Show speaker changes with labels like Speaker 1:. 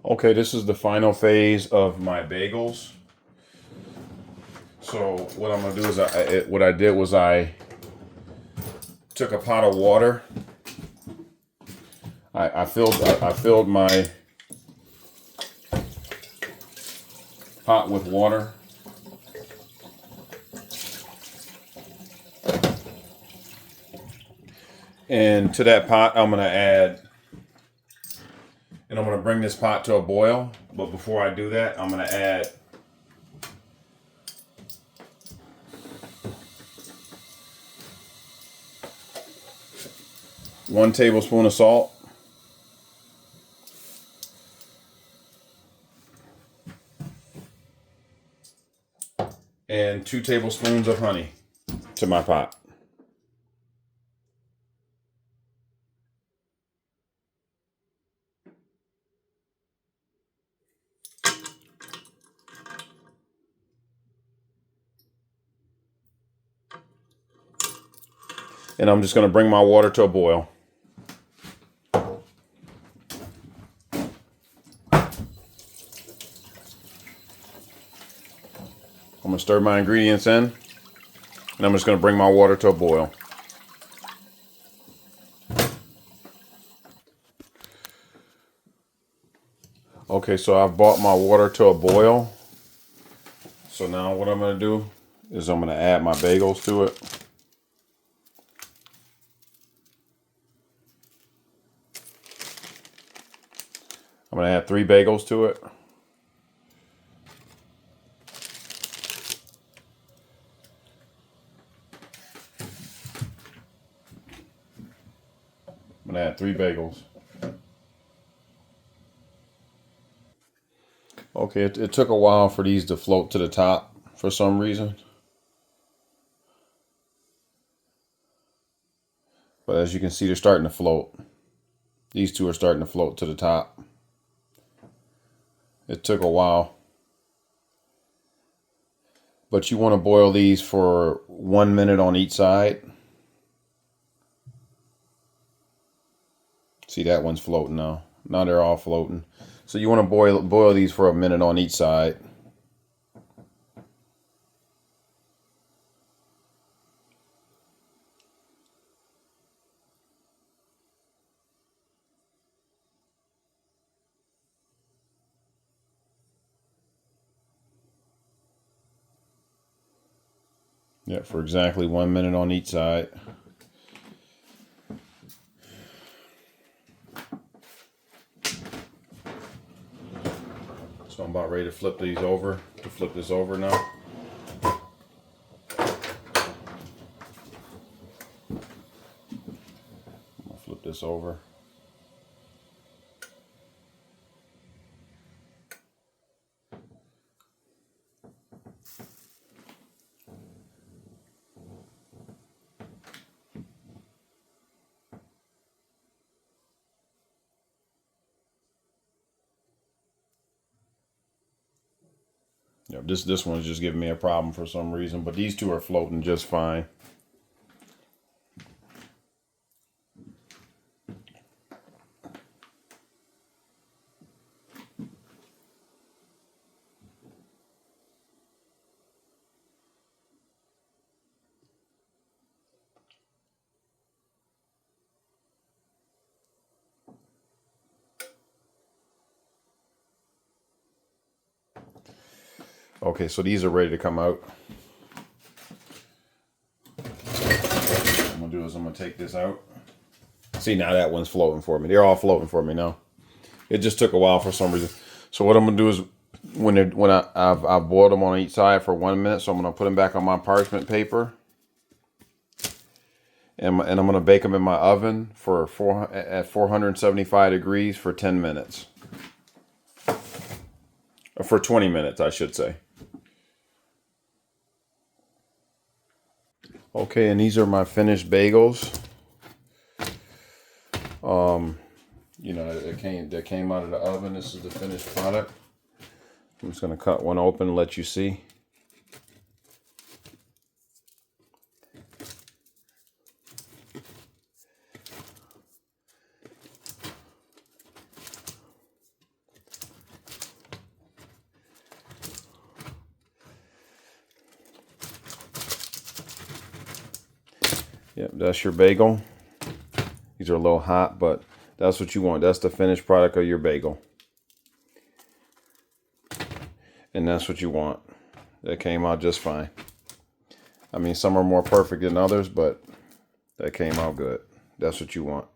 Speaker 1: Okay, this is the final phase of my bagels. So what I'm gonna do is what I did was I took a pot of water. I filled my pot with water, and to that pot I'm gonna bring this pot to a boil. But before I do that, I'm gonna add 1 tablespoon of salt and 2 tablespoons of honey to my pot. And I'm just gonna bring my water to a boil. I'm gonna stir my ingredients in, and I'm just gonna bring my water to a boil. Okay, so I've brought my water to a boil. So now what I'm gonna do is I'm gonna add my bagels to it. I'm gonna add 3 bagels to it. I'm gonna add 3 bagels. Okay, it took a while for these to float to the top for some reason. But as you can see, they're starting to float. These two are starting to float to the top. It took a while. But you want to boil these for 1 minute on each side. See, that one's floating now. Now they're all floating. So you want to boil these for a minute on each side. Yeah, for exactly 1 minute on each side. So I'm about ready to flip this over now. I'm gonna flip this over. Yeah, this one's just giving me a problem for some reason, but these two are floating just fine. Okay, so these are ready to come out. What I'm gonna do is I'm gonna take this out. See, now that one's floating for me. They're all floating for me now. It just took a while for some reason. So what I'm gonna do is I've boiled them on each side for 1 minute, so I'm gonna put them back on my parchment paper, and I'm gonna bake them in my oven at 475 degrees for 10 minutes. For 20 minutes, I should say. Okay, and these are my finished bagels. That came out of the oven. This is the finished product. I'm just gonna cut one open and let you see. Yep, that's your bagel. These are a little hot, but that's what you want. That's the finished product of your bagel. And that's what you want. That came out just fine. I mean, some are more perfect than others, but that came out good. That's what you want.